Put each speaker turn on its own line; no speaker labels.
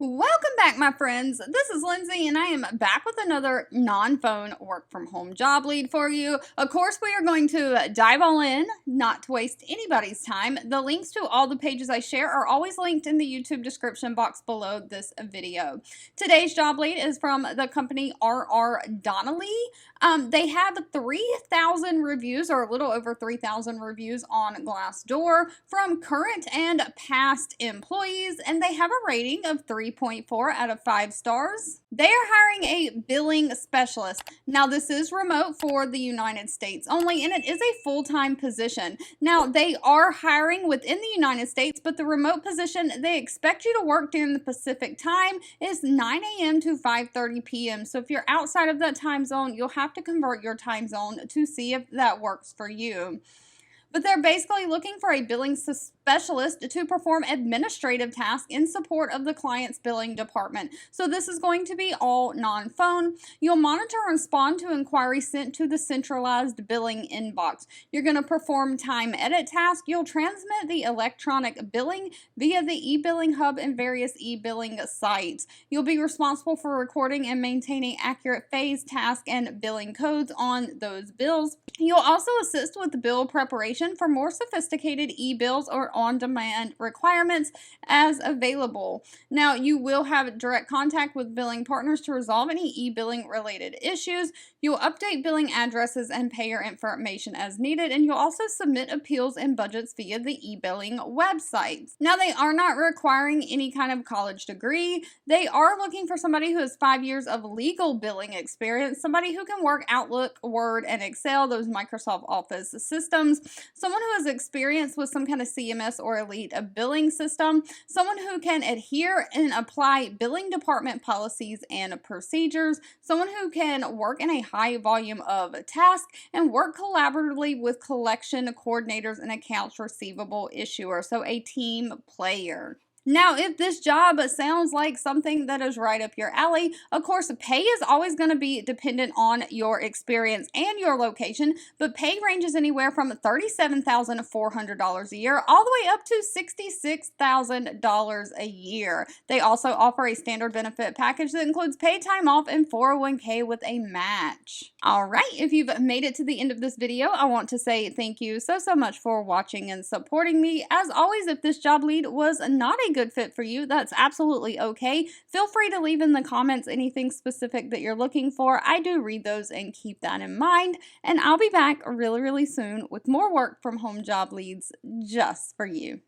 Welcome back, my friends. This is Lindsay, and I am back with another non-phone work-from-home job lead for you. Of course, we are going to dive all in, not to waste anybody's time. The links to all the pages I share are always linked in the YouTube description box below this video. Today's job lead is from the company R.R. Donnelley. They have 3,000 reviews, or a little over 3,000 reviews on Glassdoor from current and past employees, and they have a rating of 3.4 out of 5 stars. They are hiring a billing specialist. Now, this is remote for the United States only, and it is a full-time position. Now, they are hiring within the United States, but the remote position, they expect you to work during the Pacific time, is 9 a.m. to 5:30 p.m. So if you're outside of that time zone, you'll have to convert your time zone to see if that works for you. But they're basically looking for a billing specialist to perform administrative tasks in support of the client's billing department. So this is going to be all non-phone. You'll monitor and respond to inquiries sent to the centralized billing inbox. You're going to perform time edit tasks. You'll transmit the electronic billing via the e-billing hub and various e-billing sites. You'll be responsible for recording and maintaining accurate phase, task, and billing codes on those bills. You'll also assist with the bill preparation for more sophisticated e-bills or on-demand requirements as available. Now, you will have direct contact with billing partners to resolve any e-billing related issues. You'll update billing addresses and payer information as needed, and you'll also submit appeals and budgets via the e-billing websites. Now, they are not requiring any kind of college degree. They are looking for somebody who has 5 years of legal billing experience, somebody who can work Outlook, Word, and Excel, those Microsoft Office systems, someone who has experience with some kind of CMS or elite billing system, someone who can adhere and apply billing department policies and procedures, someone who can work in a high volume of tasks and work collaboratively with collection coordinators and accounts receivable issuer, so a team player. Now, if this job sounds like something that is right up your alley, of course, pay is always going to be dependent on your experience and your location, but pay ranges anywhere from $37,400 a year all the way up to $66,000 a year. They also offer a standard benefit package that includes paid time off and 401k with a match. All right, if you've made it to the end of this video, I want to say thank you so much for watching and supporting me. As always, if this job lead was not a good fit for you, that's absolutely okay. Feel free to leave in the comments anything specific that you're looking for. I do read those and keep that in mind, and I'll be back really soon with more work from home job leads just for you.